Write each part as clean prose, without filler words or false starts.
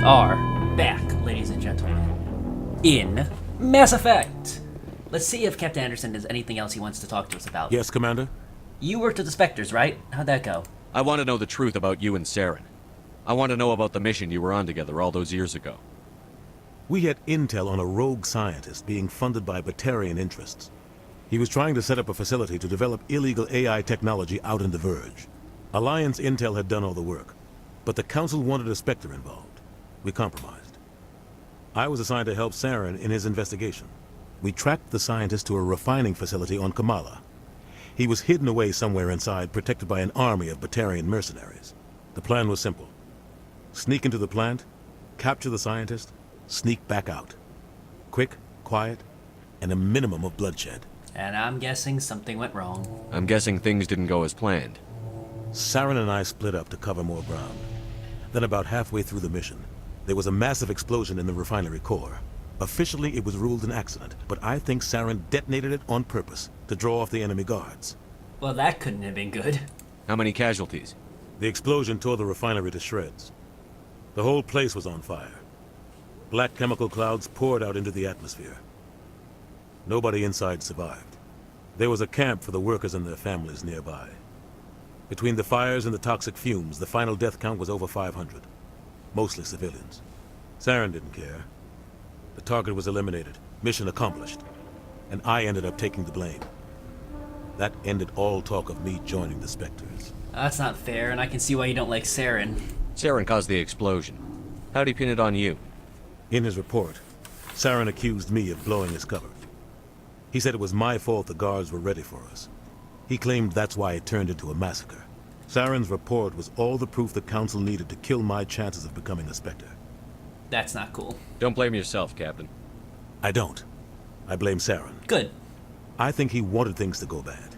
are back, ladies and gentlemen, in Mass Effect. Let's see if Captain Anderson has anything else he wants to talk to us about. Yes, Commander? You worked with the Spectres, right? How'd that go? I want to know the truth about you and Saren. I want to know about the mission you were on together all those years ago. We had intel on a rogue scientist being funded by Batarian interests. He was trying to set up a facility to develop illegal AI technology out in the Verge. Alliance intel had done all the work, but the Council wanted a Spectre involved. We compromised. I was assigned to help Saren in his investigation. We tracked the scientist to a refining facility on Kamala. He was hidden away somewhere inside, protected by an army of Batarian mercenaries. The plan was simple. Sneak into the plant, capture the scientist, sneak back out. Quick, quiet, and a minimum of bloodshed. And I'm guessing something went wrong. I'm guessing things didn't go as planned. Saren and I split up to cover more ground. Then about halfway through the mission, there was a massive explosion in the refinery core. Officially, it was ruled an accident, but I think Saren detonated it on purpose to draw off the enemy guards. Well, that couldn't have been good. How many casualties? The explosion tore the refinery to shreds. The whole place was on fire. Black chemical clouds poured out into the atmosphere. Nobody inside survived. There was a camp for the workers and their families nearby. Between the fires and the toxic fumes, the final death count was over 500. Mostly civilians. Saren didn't care. The target was eliminated, mission accomplished, and I ended up taking the blame. That ended all talk of me joining the Spectres. That's not fair, and I can see why you don't like Saren. Saren caused the explosion. How'd he pin it on you? In his report, Saren accused me of blowing his cover. He said it was my fault the guards were ready for us. He claimed that's why it turned into a massacre. Saren's report was all the proof the Council needed to kill my chances of becoming a Spectre. That's not cool. Don't blame yourself, Captain. I don't. I blame Saren. Good. I think he wanted things to go bad.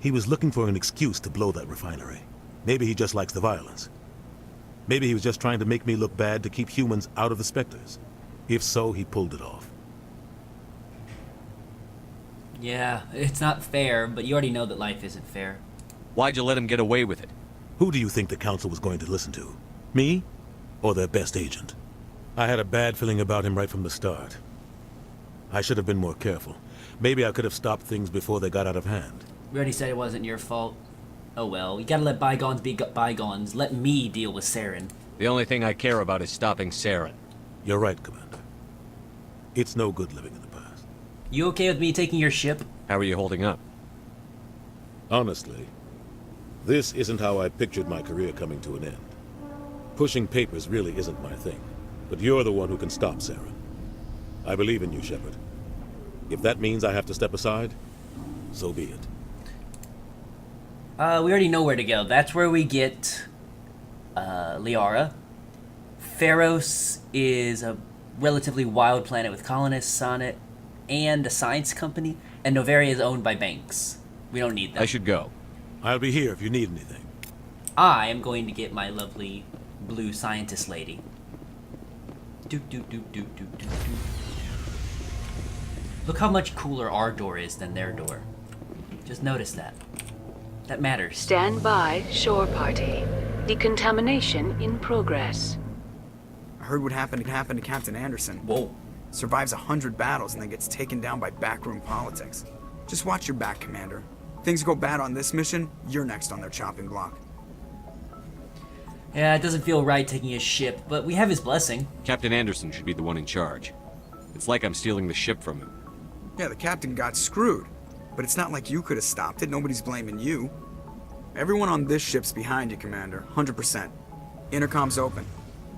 He was looking for an excuse to blow that refinery. Maybe he just likes the violence. Maybe he was just trying to make me look bad to keep humans out of the Spectres. If so, he pulled it off. Yeah, it's not fair, but you already know that life isn't fair. Why'd you let him get away with it? Who do you think the Council was going to listen to? Me? Or their best agent? I had a bad feeling about him right from the start. I should have been more careful. Maybe I could have stopped things before they got out of hand. We already said it wasn't your fault. Oh well, you gotta let bygones be bygones. Let me deal with Saren. The only thing I care about is stopping Saren. You're right, Commander. It's no good living in the past. You okay with me taking your ship? How are you holding up? Honestly, this isn't how I pictured my career coming to an end. Pushing papers really isn't my thing, but you're the one who can stop Saren. I believe in you, Shepard. If that means I have to step aside, so be it. We already know where to go. That's where we get Liara. Pharos is a relatively wild planet with colonists on it and a science company, and Noveria is owned by banks. We don't need them. I should go. I'll be here if you need anything. I am going to get my lovely blue scientist lady. Look how much cooler our door is than their door. Just notice that. That matters. Stand by, shore party. Decontamination in progress. I heard what happened to Captain Anderson. Whoa. Survives 100 battles and then gets taken down by backroom politics. Just watch your back, Commander. Things go bad on this mission, you're next on their chopping block. Yeah, it doesn't feel right taking his ship, but we have his blessing. Captain Anderson should be the one in charge. It's like I'm stealing the ship from him. Yeah, the captain got screwed. But it's not like you could have stopped it. Nobody's blaming you. Everyone on this ship's behind you, Commander. 100%. Intercom's open.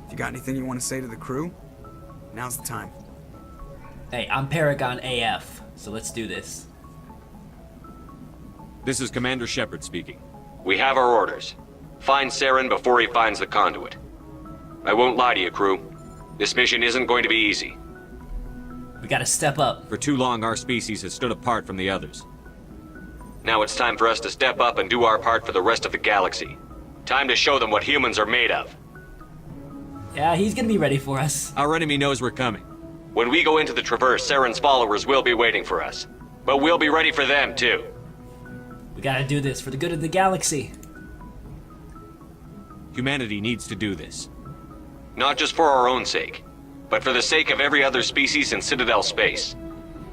If you got anything you want to say to the crew, now's the time. Hey, I'm Paragon AF, so let's do this. This is Commander Shepard speaking. We have our orders. Find Saren before he finds the conduit. I won't lie to you, crew. This mission isn't going to be easy. We gotta step up. For too long, our species has stood apart from the others. Now it's time for us to step up and do our part for the rest of the galaxy. Time to show them what humans are made of. Yeah, he's gonna be ready for us. Our enemy knows we're coming. When we go into the Traverse, Saren's followers will be waiting for us. But we'll be ready for them, too. We gotta do this for the good of the galaxy. Humanity needs to do this. Not just for our own sake, but for the sake of every other species in Citadel space.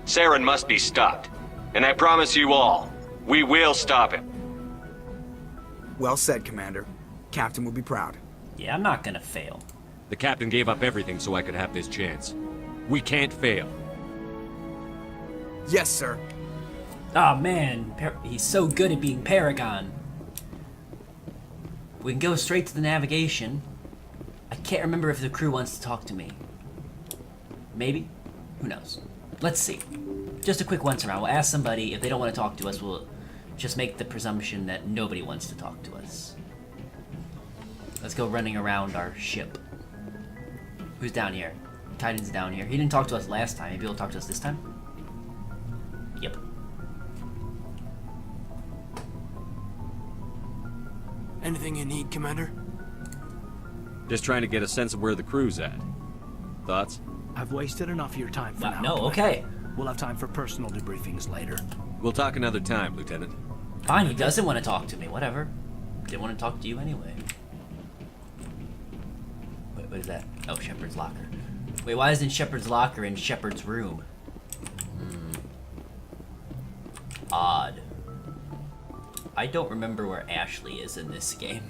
Saren must be stopped. And I promise you all, we will stop him. Well said, Commander. Captain will be proud. Yeah, I'm not gonna fail. The captain gave up everything so I could have this chance. We can't fail. Yes, sir. Oh man, he's so good at being Paragon. We can go straight to the navigation. I can't remember if the crew wants to talk to me. Maybe? Who knows? Let's see. Just a quick once around. We'll ask somebody. If they don't want to talk to us, we'll just make the presumption that nobody wants to talk to us. Let's go running around our ship. Who's down here? Titan's down here. He didn't talk to us last time. Maybe he'll talk to us this time? Yep. Anything you need, Commander? Just trying to get a sense of where the crew's at. Thoughts? I've wasted enough of your time for now. No, Commander. okay. We'll have time for personal debriefings later. We'll talk another time, Lieutenant. Fine, he doesn't want to talk to me. Whatever. Didn't want to talk to you anyway. Wait, what is that? Oh, Shepard's locker. Wait, why isn't Shepard's locker in Shepard's room? Odd. I don't remember where Ashley is in this game.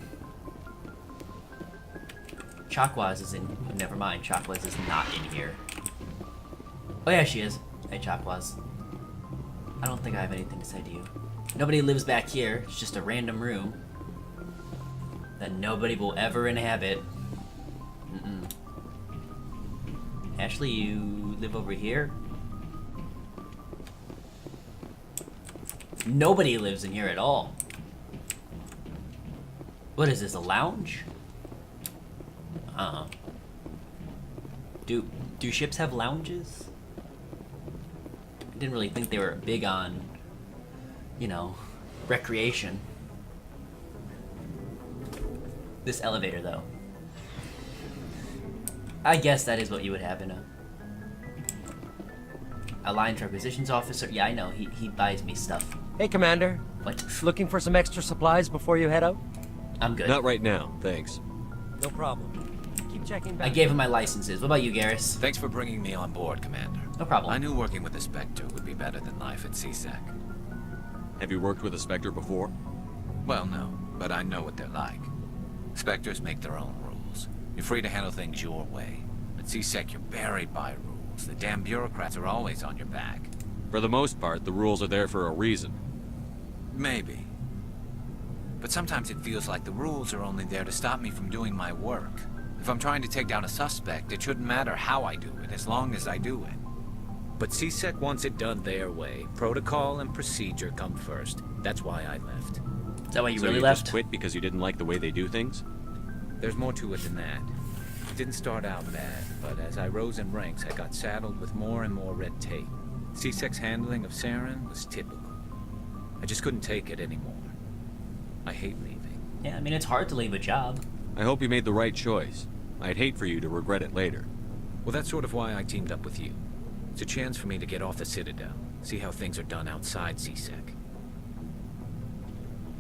Chakwaz is in... Oh, never mind, Chakwaz is not in here. Oh yeah, she is. Hey, Chakwaz. I don't think I have anything to say to you. Nobody lives back here. It's just a random room that nobody will ever inhabit. Ashley, you live over here? Nobody lives in here at all. What is this, a lounge? Do ships have lounges? I didn't really think they were big on, you know, recreation. This elevator, though. I guess that is what you would have in a line requisitions officer. Yeah, I know. He buys me stuff. Hey, Commander. What? Looking for some extra supplies before you head out? I'm good. Not right now, thanks. No problem. Keep checking back. I gave him my licenses. What about you, Garrus? Thanks for bringing me on board, Commander. No problem. I knew working with the Spectre would be better than life at CSEC. Have you worked with a Spectre before? Well, no, but I know what they're like. Spectres make their own rules. You're free to handle things your way. At CSEC, you're buried by rules. The damn bureaucrats are always on your back. For the most part, the rules are there for a reason. Maybe. But sometimes it feels like the rules are only there to stop me from doing my work. If I'm trying to take down a suspect, it shouldn't matter how I do it, as long as I do it. But CSEC wants it done their way. Protocol and procedure come first. That's why I left. Is that why you So really you left? just quit because you didn't like the way they do things? There's more to it than that. It didn't start out bad, but as I rose in ranks, I got saddled with more and more red tape. CSEC's handling of Saren was typical. I just couldn't take it anymore. I hate leaving. Yeah, I mean, it's hard to leave a job. I hope you made the right choice. I'd hate for you to regret it later. Well, that's sort of why I teamed up with you. It's a chance for me to get off the Citadel, see how things are done outside CSEC.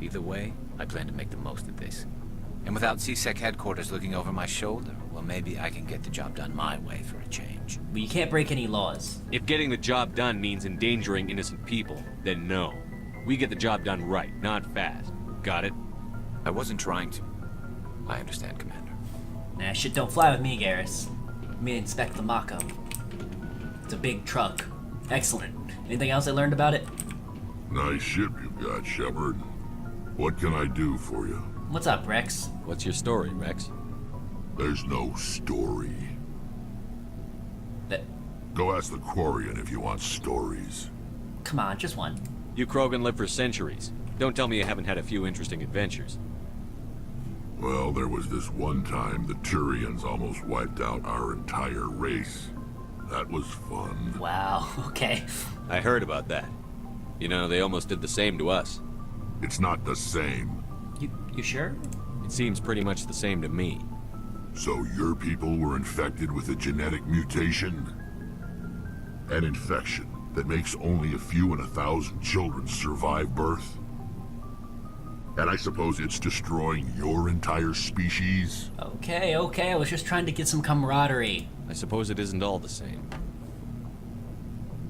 Either way, I plan to make the most of this. And without CSEC headquarters looking over my shoulder, well, maybe I can get the job done my way for a change. But you can't break any laws. If getting the job done means endangering innocent people, then no. We get the job done right, not fast. Got it? I wasn't trying to. I understand, Commander. Nah, shit don't fly with me, Garrus. Me inspect the Mako. It's a big truck. Excellent. Anything else I learned about it? Nice ship you've got, Shepard. What can I do for you? What's up, Rex? What's your story, Rex? There's no story. That... Go ask the Quarian if you want stories. Come on, just one. You Krogan live for centuries. Don't tell me you haven't had a few interesting adventures. Well, there was this one time the Turians almost wiped out our entire race. That was fun. Wow, okay. I heard about that. You know, they almost did the same to us. It's not the same. You sure? It seems pretty much the same to me. So your people were infected with a genetic mutation? An infection that makes only a few in 1,000 children survive birth? And I suppose it's destroying your entire species? Okay, I was just trying to get some camaraderie. I suppose it isn't all the same.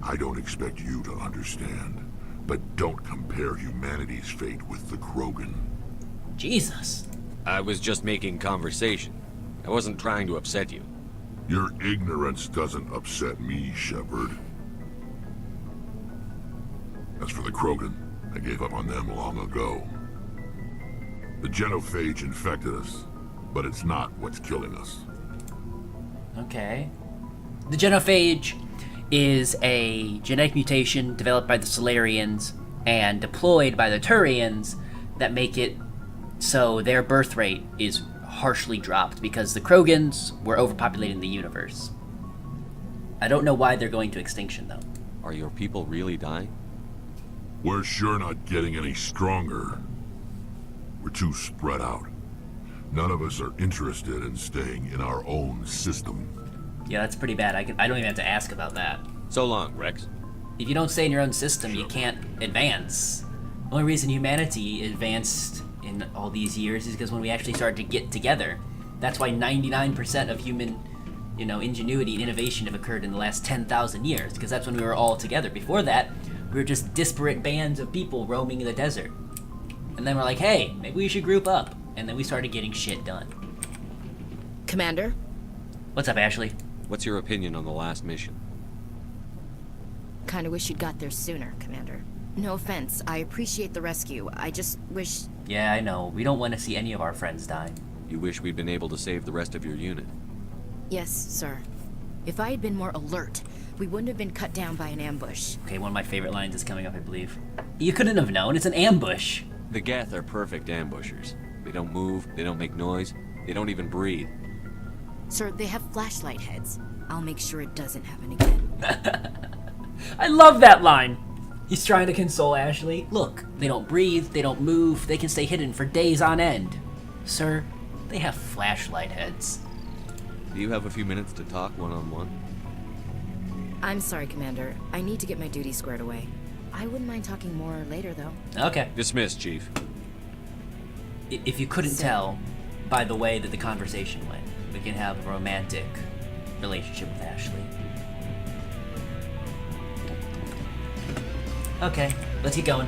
I don't expect you to understand, but don't compare humanity's fate with the Krogan. Jesus. I was just making conversation. I wasn't trying to upset you. Your ignorance doesn't upset me, Shepard. As for the Krogan, I gave up on them long ago. The genophage infected us, but it's not what's killing us. Okay. The genophage is a genetic mutation developed by the Solarians and deployed by the Turians that make it so their birth rate is harshly dropped because the Krogans were overpopulating the universe. I don't know why they're going to extinction, though. Are your people really dying? We're sure not getting any stronger. We're too spread out. None of us are interested in staying in our own system. Yeah, that's pretty bad. I don't even have to ask about that. So long, Rex. If you don't stay in your own system, you can't advance. The only reason humanity advanced in all these years is because when we actually started to get together. That's why 99% of human, ingenuity and innovation have occurred in the last 10,000 years, because that's when we were all together. Before that, we were just disparate bands of people roaming in the desert. And then we're like, hey, maybe we should group up. And then we started getting shit done. Commander? What's up, Ashley? What's your opinion on the last mission? Kinda wish you'd got there sooner, Commander. No offense, I appreciate the rescue. I just wish... Yeah, I know. We don't want to see any of our friends die. You wish we'd been able to save the rest of your unit? Yes, sir. If I had been more alert, we wouldn't have been cut down by an ambush. Okay, one of my favorite lines is coming up, I believe. You couldn't have known. It's an ambush. The Geth are perfect ambushers. They don't move, they don't make noise, they don't even breathe. Sir, they have flashlight heads. I'll make sure it doesn't happen again. I love that line. He's trying to console Ashley. Look, they don't breathe, they don't move, they can stay hidden for days on end. Sir, they have flashlight heads. Do you have a few minutes to talk one-on-one? I'm sorry, Commander. I need to get my duty squared away. I wouldn't mind talking more later, though. Okay. Dismissed, Chief. If you couldn't tell by the way that the conversation went, we can have a romantic relationship with Ashley. Okay, let's get going.